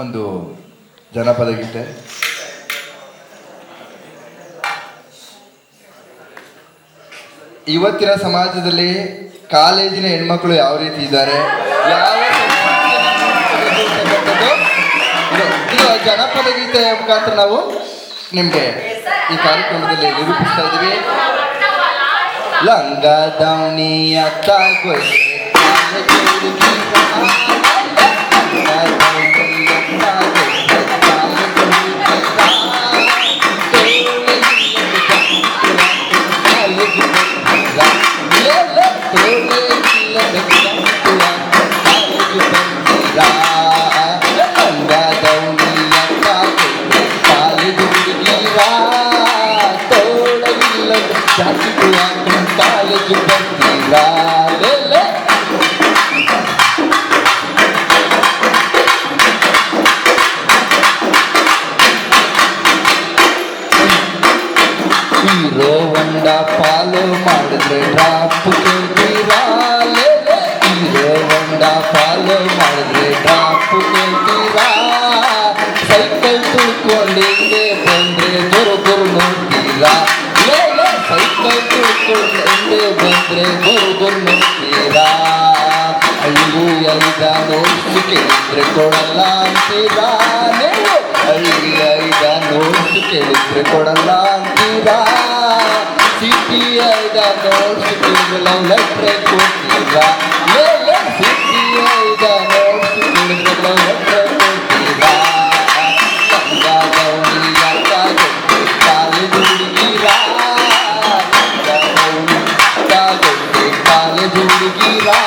ಒಂದು ಜನಪದ ಗೀತೆ. ಇವತ್ತಿನ ಸಮಾಜದಲ್ಲಿ ಕಾಲೇಜಿನ ಹೆಣ್ಮಕ್ಳು ಯಾವ ರೀತಿ ಇದ್ದಾರೆ, ಯಾವ ಇದು ಜನಪದ ಗೀತೆಯ ಮುಖಾಂತರ ನಾವು ನಿಮ್ಗೆ ಈ ಕಾರ್ಯಕ್ರಮದಲ್ಲಿ ನಿರೂಪಿಸ್ತಾ ಇದ್ದೀವಿ. ಲಂಗ ದಾವಣಿಯ ತಾಗೊಯ್ಯ ಕಾಲೇಜು ಬರ್ತೀರಾ ಹೀರೋ ಹೊಂಡ ಫಾಲೋ ಮಾಡಿದ್ರೆ ಡ್ರಾಪ್ ಕೇಳ್ತೀರಾ, ಹೀರೋ ಹೊಂಡ ಫಾಲೋ ಮಾಡಿದ್ರೆ ಡ್ರಾಪ್ ಕೇಳ್ತೀರಾ, ಸೈಕಲ್ ತುಳ್ಕೊಂಡು ಹಿಂಗೆ ಬಂದ್ರೆ ದೊರಕರು ನೋಡ್ತೀರಾ, ಸೈಕಲ್ ತುಳ್ಕೊಂಡು ಹಿಂಗೆ ಬಂದ್ರೆ ದೊರಕರು ನೋಡ್ತೀರಾ, ಅಳ್ಳು ಐದ ನೋಡ್ಸು ಕೇಳಿದ್ರೆ ಕೊಡಲ್ಲ ಅಂತೀರಾ, ನೀವು ಹಳ್ಳಿ ಐದ ನೋಡ್ಸು ಕೇಳಿದ್ರೆ ಕೊಡಲ್ಲ ಅಂತೀರಾ, ಸಿಟಿ ಐದ ನೋಡ್ಸು ಕೇಳಿದ್ರೆ ಲವ್ ಲೆಟ್ರೆ ಕೊಡ್ತೀರಾ, ಸಿಟಿ ಐದ ನೋಡ್ಸು ಕೇಳಿದ್ರೆ ಲವ್ ಲೆಟ್ರೆ ಕೊಡ್ತೀರಾ, ಕಾಲೇಜು ಹುಡುಗಿರಾ, ಕಾಲೇಜು ಹುಡುಗಿರಾ,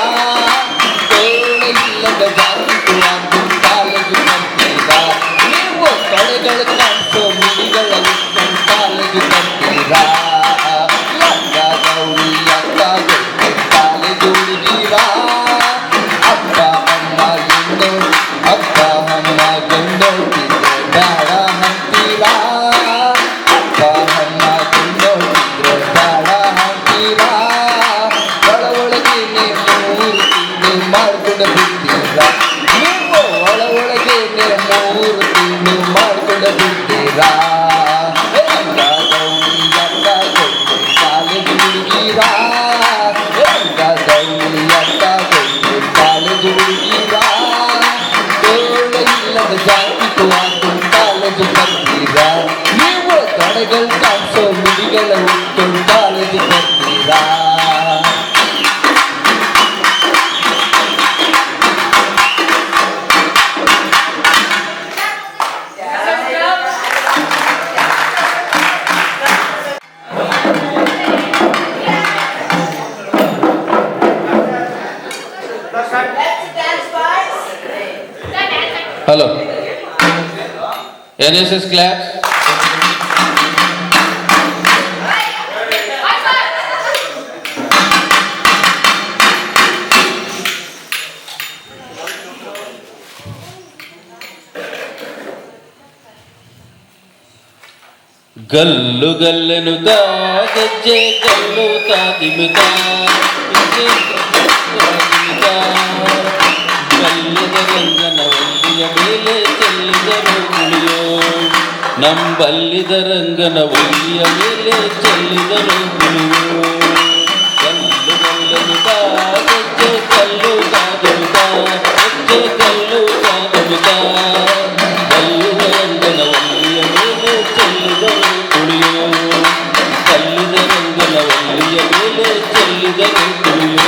ಇಲ್ಲದ ಜಾತಿ ಕಾಲೇಜು ಬರ್ತೀರಾ, ನೀವು ಕಳೆಗಳು ಕಾಣಿಸೋ ಮಿಡಿಗಳ ಕಾಲೇಜು ಬರ್ತೀರಾ, ಗೌರಿ ಅಕ್ಕ ಕಾಲೇಜು ಹುಡುಗಿರಾ, ಅಪ್ಪ ಅಮ್ಮ ಗಂಡು ಅಪ್ಪ ಅಮ್ಮ ಗಂಡೋಟಿದ್ರೆ ಬೇಡ ಅಂತೀರಾ, ಅಪ್ಪ ಅಮ್ಮ ಗಂಡೋಟಿದ್ರೆ ಬೇಡ ಅಂತೀರಾ, ಒಳಗೆ ನೀವು 3 ತಿಂಗಳು ಮಾಡ್ಕೊಂಡು ಬಿಡ್ತೀರಾ, ನೀವು ಒಳಗೆ 3 ತಿಂಗಳು ಮಾಡ್ಕೊಂಡು ಬಿಡ್ತೀರಾ, ಕಾಲೇಜು ಹುಡುಗಿರಾ, ಕಾಲೇಜು ಹುಡುಗಿರಾ, ಇಲ್ಲದ ಜಾತಿ ಕಾಲೇಜು ಬರ್ತೀರಾ, ನೀವು ಕಡೆಗಳು ಕಾಣಿಸೋ ಮಿಡಿಗಳ ಉಟ್ಕೊಂಡು ಕಾಲೇಜು ಬರ್ತೀರಾ. Hello. NSS class. ಗಲ್ಲು ಗಲ್ಲೆನುತ ಗಜ್ಜೆ ಗಲ್ಲುತ ದಿಮಿತ ಗಲ್ಲದ ರಂಗನ ಒಲ್ಲಿಯ ಮೇಲೆ ಚೆಲ್ಲಿದರು ಗುಳಿಯೋ, ನಂಬಲ್ಲಿದ ರಂಗನ ಒಲ್ಲಿಯ ಮೇಲೆ ಚೆಲ್ಲಿದರು ಗುಳಿಯೋ, ಗಲ್ಲು ಗಲ್ಲೆನುತ ಗಜ್ಜೆ ಗಲ್ಲುತ ದಿಮಿತ ಗಜ್ಜೆ ಗಲ್ಲುತ ದಿಮಿತ ಗಲ್ಲದ ರಂಗನ ಒಲ್ಲಿಯ ಮೇಲೆ ಚೆಲ್ಲಿದರು ಗುಳಿಯೋ, ಗಲ್ಲದ ರಂಗನ ಒಲ್ಲಿಯ ಮೇಲೆ ಚೆಲ್ಲಿದರು ಗುಳಿಯೋ.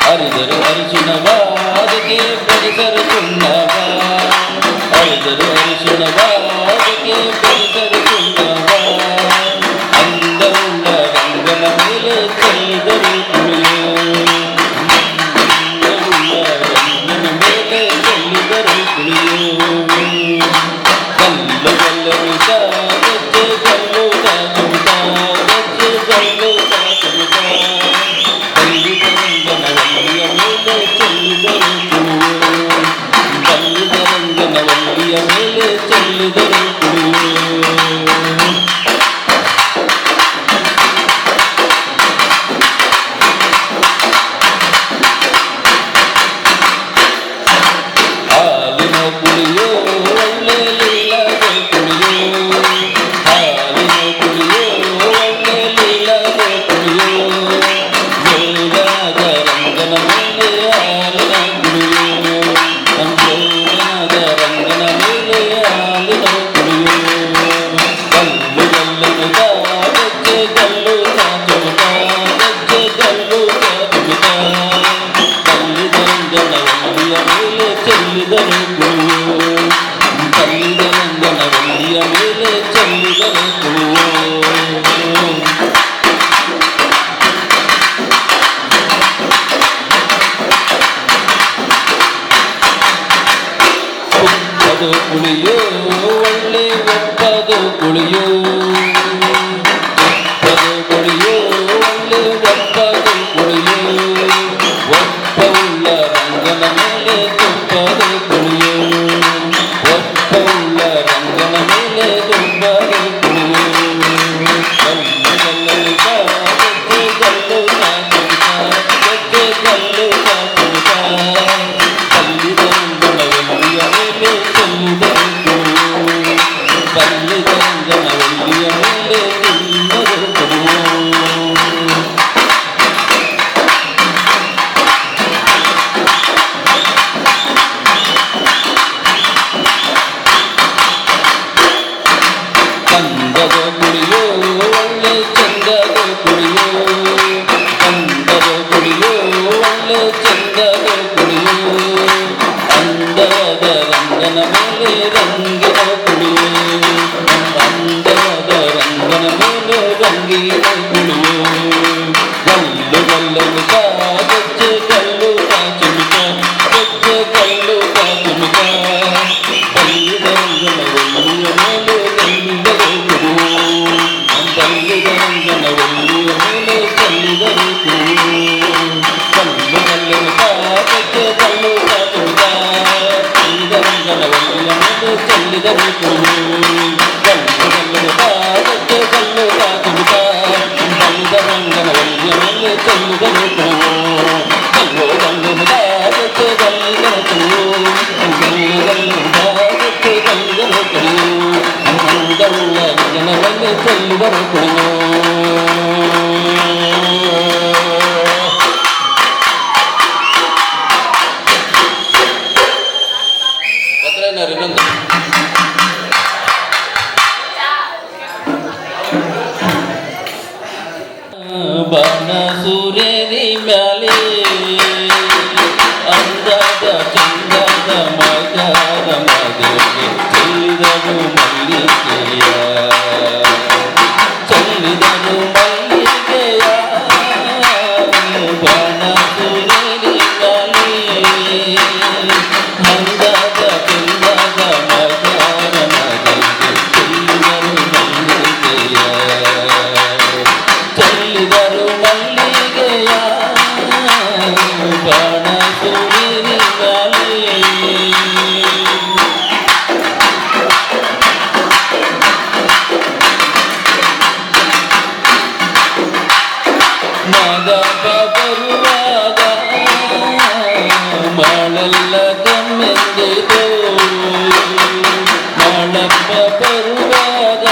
ಹರಿದರು ಅರಿಶಿಣವ ಅದಕ್ಕೆ ಪರಿಸರ ಸುಣ್ಣವ, ಹರಿದರು ಅರಿಶಿಣವ ಅದಕ್ಕೆ ಪರಿಸರ ಸುಣ್ಣವ, ಅಂದವುಳ್ಳ ರಂಗನ ಮೇಲೆ ಚೆಲ್ಲಿದರು ಕುಳಿಯೋ, ಅಂದವುಳ್ಳ ರಂಗನ ಮೇಲೆ ಚೆಲ್ಲಿದರು ಕುಳಿಯೋ, ಗಲ್ಲು ಗಲ್ಲುತ ಗಜ್ಜೆ ಗಲ್ಲುತ ತುಮಿತ ಗಜ್ಜೆ ಗಲ್ಲುತ ತುಮಿತ ಗಲ್ಲಿದ ರಂಗನ ಒಲ್ಲಿಯ ಮೇಲೆ ಚೆಲ್ಲಿದರು ಕುಳಿಯೋ, ಚೆಲ್ಲಿದರು ಕುಣಿಯೋ ತಲ್ಲಿದ ರಂಗನ ವಂಡಿಯ ಮೇಲೆ ಚೆಲ್ಲಿದರು ಕುಣಿಯೋ ಒಪ್ಪದು ಕುಳಿಯೋ ಒಳ್ಳೆ ಒಪ್ಪದು ಕುಳಿಯೋ ಒಪ್ಪದು ಕುಳಿಯೋ ಒಳ್ಳೆ ಒಪ್ಪದು ಕುಳಿಯೋ ಒಪ್ಪವುಳ್ಳ ರಂಗನ ಮೇಲೆ ತುಪ್ಪದು ಕುಳಿಯೋ ಒಪ್ಪವುಳ್ಳ ರಂಗನ ಮೇಲೆ ತುಪ್ಪದು ಕುಳಿಯೋ ಕಲ್ಲು ಕಲ್ಲು ಗೆಜ್ಜೆ ಕಲ್ಲು ಕುಣಿತ ಕಲ್ಲಿದ ರಂಗನ ವಂಡಿಯ ಮೇಲೆ ಚೆಲ್ಲಿದರು ಕುಣಿಯೋ ಕಲ್ಲಿದ ರಂಗನ ವಂಡಿಯ ಮೇಲೆ ಚೆಲ್ಲಿದರು ಕುಣಿಯೋ ಕಂದದ ಕುಳಿಯೋ ಒಳ್ಳೆ ಚಂದದ ಕುಳಿಯೋ ಕಂದದ ಕುಳಿಯೋ ಒಳ್ಳೆ ಚಂದದ ಕುಳಿಯೋ ಅಂದದ ರಂಗನ ಮೇಲೆ ರಂಗಿನ ಕುಳಿಯೋ ಅಂದದ ರಂಗನ ಮೇಲೆ ರಂಗಿನ ಕುಳಿಯೋ ಗಲ್ಲು ಗಲ್ಲಲು ಗೆಜ್ಜೆ ಕಲ್ಲು ಚಿಮುಕ ಗೆಜ್ಜೆ ಕಲ್ಲು ಚಿಮುಕ ಕಲ್ಲಿದ ರಂಗನ ವಂಡಿಯ ಮೇಲೆ ಚೆಲ್ಲಿದರು ಕುಣಿಯೋ ಕಲ್ಲಿದ ರಂಗನ ವಂಡಿಯ ಮೇಲೆ ಚೆಲ್ಲಿದರು ಕುಣಿಯೋ ಕಲ್ಲು ಕಲ್ಲಲು ಗೆಜ್ಜೆ ಕಲ್ಲು ಚಿಮುಕ ಕಲ್ಲಿದ ರಂಗನ ವಂಡಿಯ ಮೇಲೆ ಚೆಲ್ಲಿದರು ಕುಣಿಯೋ ಕಲ್ಲು ಕಲ್ಲಲು ಗೆಜ್ಜೆ ಕಲ್ಲು ಚಿಮುಕ ಕಲ್ಲಿದ ರಂಗನ ವಂಡಿಯ ಮೇಲೆ ಚೆಲ್ಲಿದರು ಕುಣಿಯೋ ಕಲ್ಲು ಕಲ್ಲಲು ಗೆಜ್ಜೆ ಕಲ್ಲಿದ ಕುಣಿಯೋ ಕಲ್ಲು ಕಲ್ಲಲು ಗೆಜ್ಜೆ ಕಲ್ಲಿದ ಕುಣಿಯೋ ಅಂದವುಳ್ಳ ರಂಗನ ಮೇಲೆ ಚೆಲ್ಲಿದರು ಕುಣಿಯೋ ಇನ್ನೊಂದು ಬನ ಸೂರ್ಯನಿ ಮ್ಯಾಲೆ ಅಂದದ ಚಂದದ ಮಗದ ಮದುವೆ ಚೆಲ್ಲಿದರು ಮಲ್ಲಿಗೆಯ ಚೆಲ್ಲಿದರು ಮಲ್ಲಿಗೆಯ ಬನ ಸೂರ್ಯನಿ ಮ್ಯಾಲೆ ಅಂದದ ಚಂದದ ಮಗದ ಮದುವೆ ಚೆಲ್ಲಿದರು ಮಲ್ಲಿಗೆಯ ಚೆಲ್ಲಿದರು ಮಲ್ಲಿಗೆಯ ಬಾಣ ಸೂರ್ಯನಿ ಮ್ಯಾಲೆ ಮಗಪ್ಪ ಬರುವಾಗ ಮಳೆಲ್ಲ ಗಮ್ಮೆಂದಿತು ಮಳಪ್ಪ ಬರುವಾಗ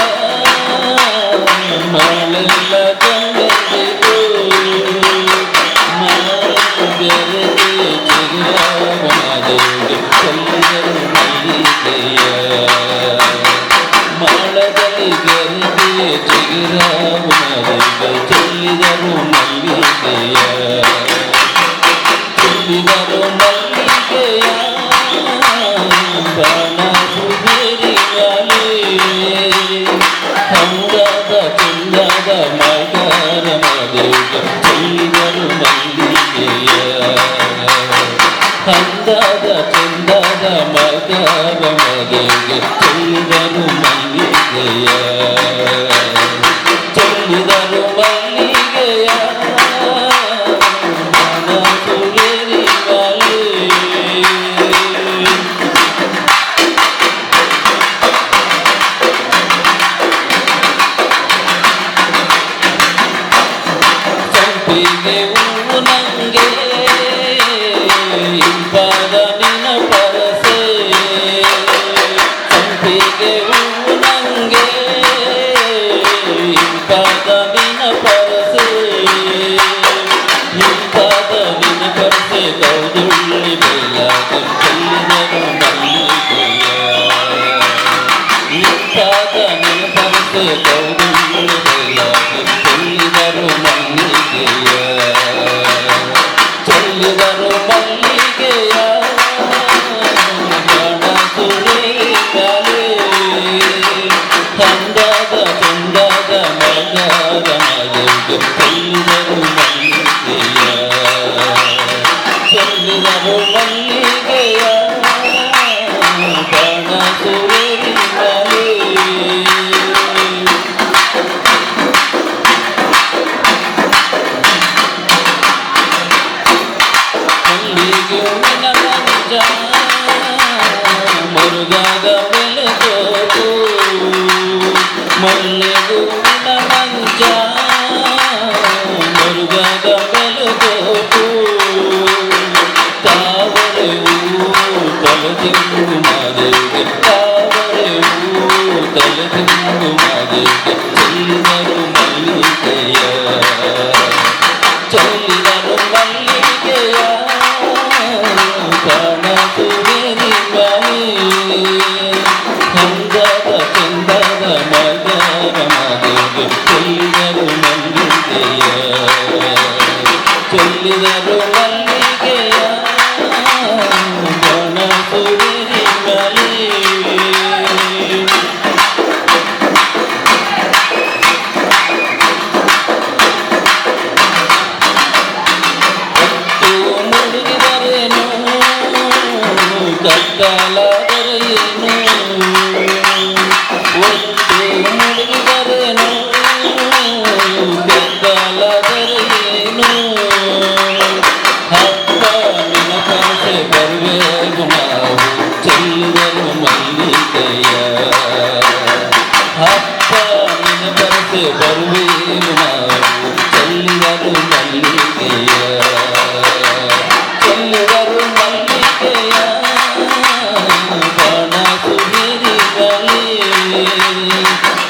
ಮಳೆಲ್ಲ ಗಮ್ಮೆಂದಿತು ಬೆರೆದು ಚಿಗುರವನದೆಡೆ ಚೆಲ್ಲಿದರು ಮಲ್ಲಿಗೆಯ ಮಾಳದಲ್ಲಿ ಬೆರೆದು ಚಿಗುರವನದೆಡೆ ಚೆಲ್ಲಿದರು ಮಲ್ಲಿಗೆಯ ಚೆಲ್ಲಿದರು ಮಲ್ಲಿಗೆಯ ಬಾಣ ಸುಧೇರಿ ಮ್ಯಾಲೆ ಅಂದದ ಚಂದದ ಮಗರ ಮದುವೆ ಚೆಲ್ಲಿದರು ಮಲ್ಲಿಗೆಯ ಅಂದದ ಚಂದದ ಮಗರ ಮದುವೆ ಚೆಲ್ಲಿದರು ಮಲ್ಲಿಗೆಯ ಚೆಲ್ಲಿದರು ಮಲ್ಲಿಗೆಯ ಬಾಣ ಸುಧೇರಿ ಮ್ಯಾಲೆ ಸಂಪಿಗೆ ಹೂವು ನಂಗೆ ಇಂಪಾದ ನಿನ ಪರಸೆ ಸಂಪಿಗೆ ಹೂವು ನಂಗೆ ಇಂಪಾದ ನಿನ ಪರಸೆ ಇಂಪಾದ ನಿನ ಪರಸೆ ಕೌದುಳ್ಳಿ ಬೆಲ್ಲಾಗ ಚೆಲ್ಲಿದರು ಮಲ್ಲಿಗೆಯ ಇಂಪಾದ ನಿನ ಪರಸೆ ಕೌದುಳ್ಳಿ ಬೆಲ್ಲಾಗ ಚೆಲ್ಲಿದರು ಮಲ್ಲಿಗೆಯ ಚೆಲ್ಲಿದರು ಮಲ್ಲಿಗೆಯ ತಲೆ ತಿಂಗು ಮಾದೇವಿಗೆ ತಾವರೆ ಹೂವು ತಲೆ ತಿಂಗು ಮಾದೇವಿಗೆ ಚೆಲ್ಲಿದರು ಮಲ್ಲಿಗೆಯ ಚೆಲ್ಲಿದರು ಮಲ್ಲಿಗೆಯ ಕಾಣಸುವೆರಿ ಮನೆ ಚಂದದ ಚಂದದ ಮಗರ ಮಾದೇವಿಗೆ ಚೆಲ್ಲಿದರು ಮಲ್ಲಿಗೆಯ ಚೆಲ್ಲಿದರು ಮಲ್ಲಿಗೆಯ ಕಾಣಸುವೆರಿ ಮನೆ ಮುಳುಗಿದರೇನು ಕತ್ತಲಾದರೇನು ಒತ್ತು ಮುಳುಗಿದರೇನು ಕತ್ತಲಾದರೇನು ಹಬ್ಬ ನೆನಪಾಸೆ ಬರುವೆವು ನಾವು ಚೆಲ್ಲಿದರು ಮಲ್ಲಿಗೆಯ ಹಬ್ಬ ನೆನಪಾಸೆ ಬರುವೆವು ನಾವು ಚೆಲ್ಲಿದರು ಮಲ್ಲಿಗೆಯ ಚೆಲ್ಲಿದರು ಮಲ್ಲಿಗೆಯ ಕಾಣಸುವಿರಿ ಮಲೆ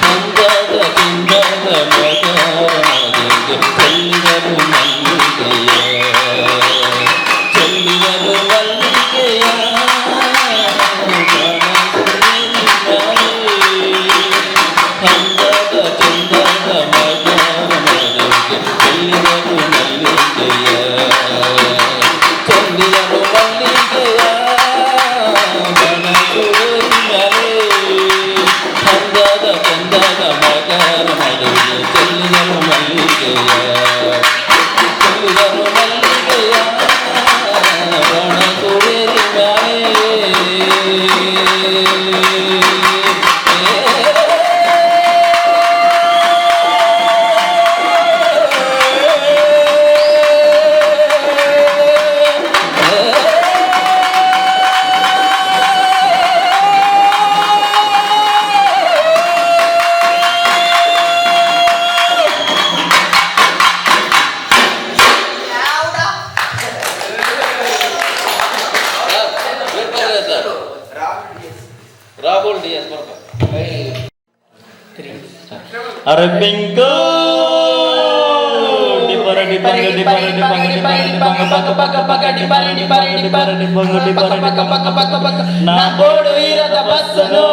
ಚಂದದ ಚಂದದ ಮಗನಿಗೆ ಚೆಲ್ಲಿದರು ಮಲ್ಲಿಗೆಯ ಚೆಲ್ಲಿದರು ಮಲ್ಲಿಗೆಯ ಕಾಣಸುವಿರಿ ಮಲೆ ಚಂದದ ಚಂದದ ಮಗನಿಗೆ ಚೆಲ್ಲಿದರು ಮಲ್ಲಿಗೆಯ ಚೆಲ್ಲಿದರು ಮಲ್ಲಿಗೆಯ ಕಾಣಸುವಿರಿ ಮಲೆ ಚಂದದ ಚಂದದ ಮಗನ ಮದುವೆ ಚೆಲ್ಲಿದರು ಮಲ್ಲಿಗೆಯ ಚೆಲ್ಲಿದರು ಮಲ್ಲಿಗೆಯ ಕಾಣಸುವಿರಿ ಮಲೆ ರಾಹುಲ್ ಡಿ ಎಸ್ ಅರೆ ಪಿಂಕು ಡಿಪರ ಡಿಪರ ಡಿಪರ ಡಿಪರ ಡಿಪರ ಪಕ ಪಕ ಪಕ ಡಿಪರ ಡಿಪರ ಡಿಪರ ಡಿಪರ ಡಿಪರ ಪಕ ಪಕ ಪಕ ನಾ ಬೋಡು ಇರದ ಬಸ್ಸನು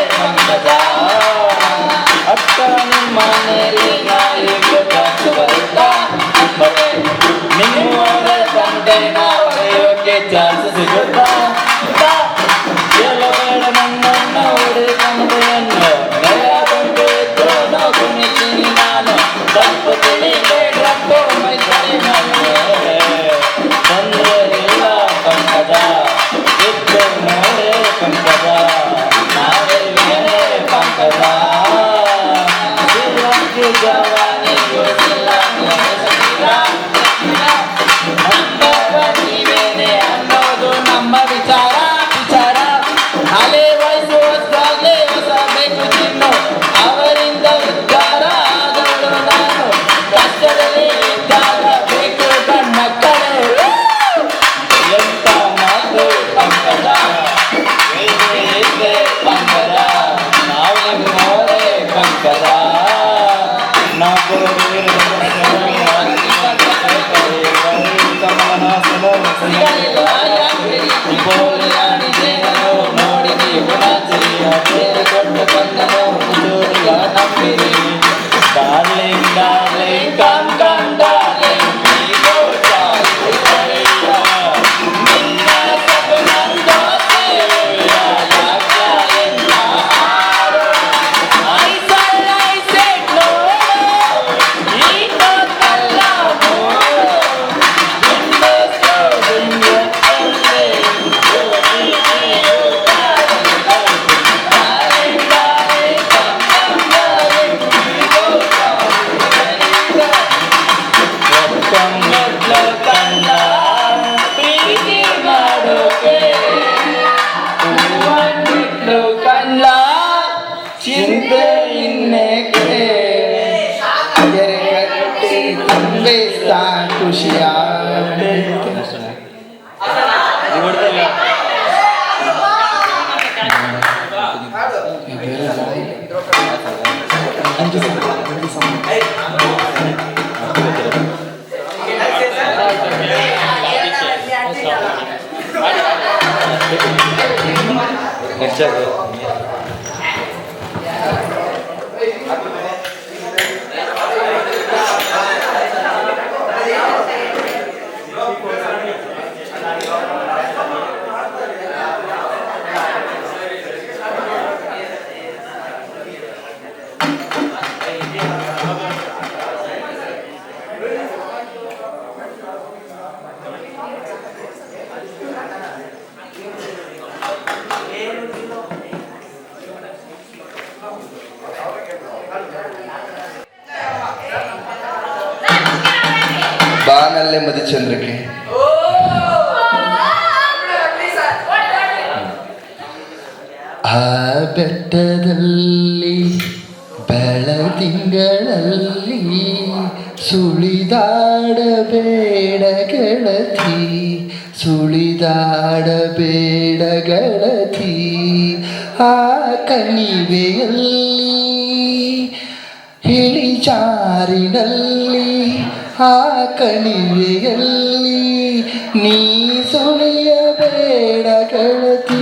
ಪಂಕಜ ಬಾನಲ್ಲೇ ಮಧುಚಂದ್ರಿಕೆ. ಆ ಬೆಟ್ಟದಲ್ಲಿ ಬೆಳದಿಂಗಳಲ್ಲಿ ಸುಳಿದಾಡಬೇಡ ಗೆಳತಿ, ಸುಳಿದಾಡಬೇಡ ಗೆಳತಿ. ಆ ಕಣಿವೆಯಲ್ಲಿ ಇಳಿಜಾರಿನಲ್ಲಿ, ಆ ಕಣಿವೆಯಲ್ಲಿ ನೀ ಸುಳಿಯಬೇಡ ಗೆಳತಿ,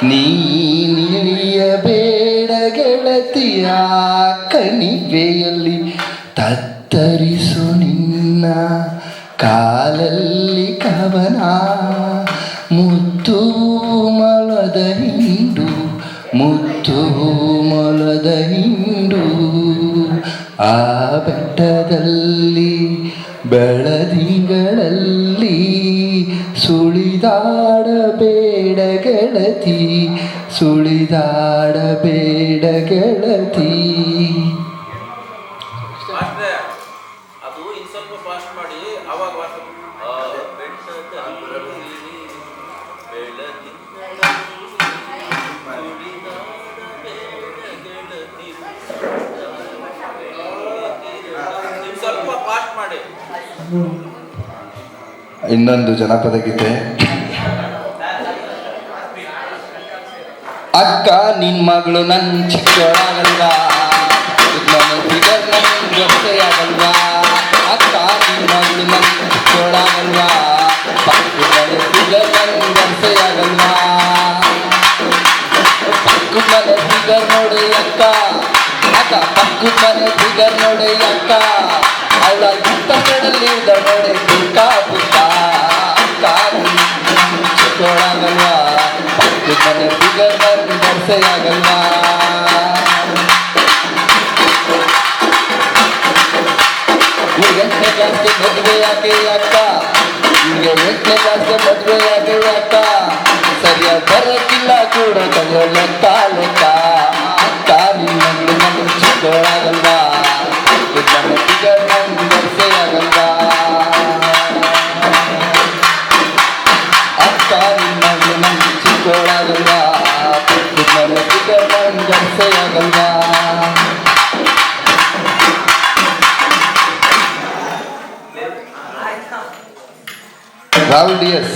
ನೀ ನಿಳಿಯಬೇಡ ಗೆಳತಿ. ಆ ಕಣಿವೆಯಲ್ಲಿ ತತ್ತರಿಸು ನಿನ್ನ ಕಾಲಲ್ಲಿ ಕವನ, ಮುತ್ತು ಮೊಲದ ಹಿಂಡು, ಮುತ್ತು ಮೊಲದ ಹಿಂಡು. ಆ ಬೆಟ್ಟದಲ್ಲಿ ಬೆಳದಿಂಗಳಲ್ಲಿ ಸುಳಿದಾಡಬೇಡ ಗೆಳತಿ, ಸುಳಿದಾಡಬೇಡ ಗೆಳತಿ. ಅದು ಇನ್ನು ಸ್ವಲ್ಪ ಫಾಸ್ಟ್ ಮಾಡಿ ಅವಾಗ ಸ್ವಲ್ಪ ಫಾಸ್ಟ್ ಮಾಡಿ. ಇನ್ನೊಂದು ಜನಪದ ಗೀತೆ. ಅಕ್ಕ ನಿನ್ ಮಗಳು ನನ್ ಚಿಕ್ಕವಳಾಗಲ್ವಾ, ನನ್ನ ಫಿಗರ್ ನನ್ ಗೊತ್ತೆಯಾಗಲ್ವಾ. ಅಕ್ಕ ನಿನ್ ಮಗಳು ನನ್ ಚಿಕ್ಕವಳಾಗಲ್ವಾ, ಪಕ್ಕದ ಫಿಗರ್ ನನ್ ಗೊತ್ತೆಯಾಗಲ್ವಾ. ಪಕ್ಕದ ಮನೆ ಫಿಗರ್ ನೋಡಿ ಅಕ್ಕ, ಅಕ್ಕ ಪಕ್ಕದ ಮನೆ ಫಿಗರ್ ನೋಡಿ ಅಕ್ಕ, ಅವಳ ಪುಸ್ತಕದಲ್ಲಿ ನೋಡಿ ಬುಕ್ಕ ಬುಕ್ಕ. ಅಕ್ಕ ಚಿಕ್ಕವಳಾಗಲ್ವಾ, ಪಕ್ಕದ ಮನೆ ಫಿಗರ್ ನನ್ ಗೊತ್ತೆಯಾಗಲ್ವಾ. ಎಂಟನೇ ಕ್ಲಾಸ್ಗೆ ಮದುವೆ ಯಾಕೆ ಅಕ್ಕ, ಈಗ 8ನೇ ಕ್ಲಾಸ್ಗೆ ಮದುವೆ ಯಾಕೆ ಅಕ್ಕ, ಸರಿಯಾಗಿ ಬರಕ್ಕಿಲ್ಲ ಕೂಡ ತಗೋ ಲೆಕ್ಕ ಲೆಕ್ಕ. ಅಕ್ಕ ನಿನ್ನ ಮಗಳು ನನ್ ಚಿಕ್ಕವಳಾಗಲ್ವಾ, ನನ್ನ ಫಿಗರ್ ನನ್ ಗೊತ್ತೆಯಾಗಲ್ವಾ. ಅಕ್ಕ ನಿನ್ನ ಮಗಳು ನನ್ ಚಿಕ್ಕವಳಾಗಲ್ವಾ, ನನ್ನ ಫಿಗರ್ ನನ್ ಗೊತ್ತೆಯಾಗಲ್ವಾ. ರಾಹುಲ್ ಡಿಎಸ್.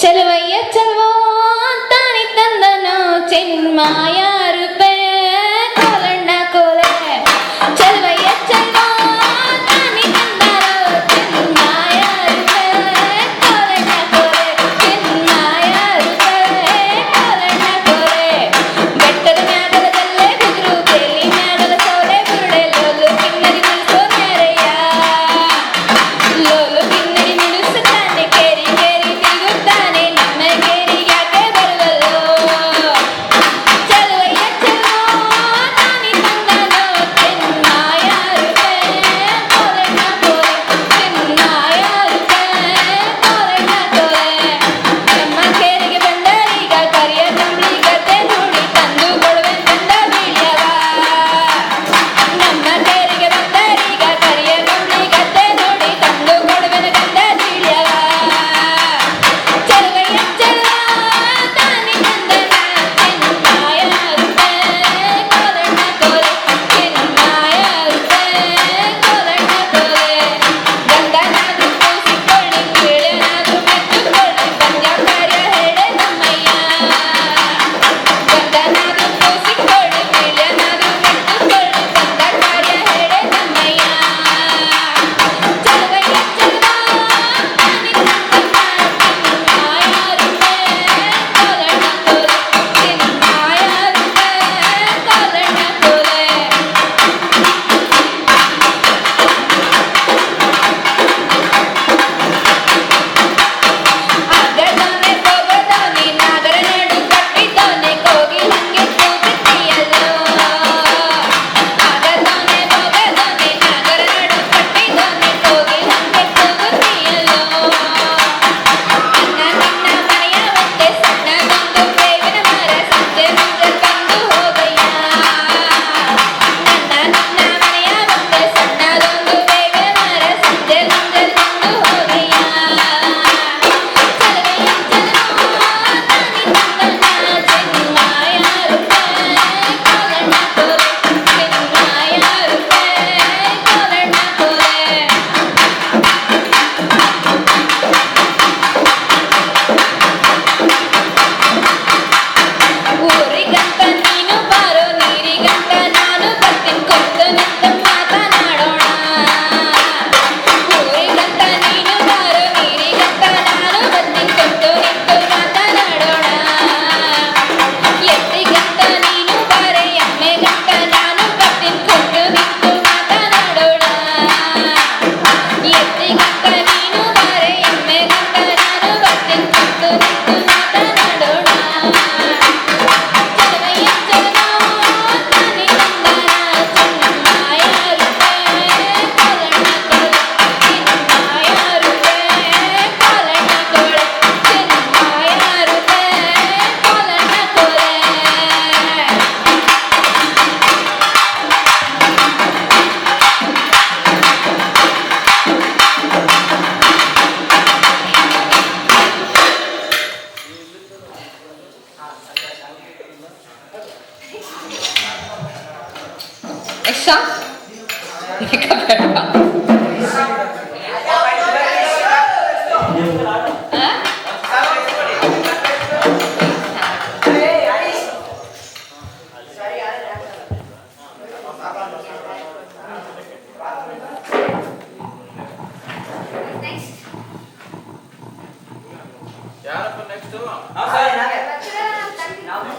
ಚಲುವಯ್ಯ ಚಲುವ ತಾನಿ ತಂದನು ಚಿನ್ಮಾಯ ರೂಪೆ ಕೋಲಣ್ಣ ಕೋಲೆ. ಚಲುವಯ್ಯ ಚಲುವ ತಾನಿ ತಂದನು ಚಿನ್ಮಾಯ ರೂಪೆ ಕೋಲಣ್ಣ ಕೋಲೆ, ಚಿನ್ಮಾಯ ರೂಪೆ ಕೋಲಣ್ಣ ಕೋಲೆ. ಬೆಟ್ಟದ ಮ್ಯಾಗಲದಲ್ಲೇ ಬಿದ್ರು ಬೇಲಿ ಮ್ಯಾಗಲ ಸೋಲೆ ಬುರುಡೆ ಲೋಲು ಕಿನ್ನರಿ ನಿಲ್ಸೋ ಮ್ಯಾರಯ್ಯ, ಲೋಲು ಕಿನ್ನರಿ ನಿಲ್ಲಿಸುತ್ತಾನೆ ಕೇರಿ ಕೇರಿ ತಿರುಗುತ್ತಾನೆ ನಮ್ಮ ಕೇರಿ ಯಾಕೆ ಬರವಲ್ಲೋ. ಚಲುವ ಯಾರಪ್ಪ ನೆಕ್ಸ್ಟ್ ನಾವೇ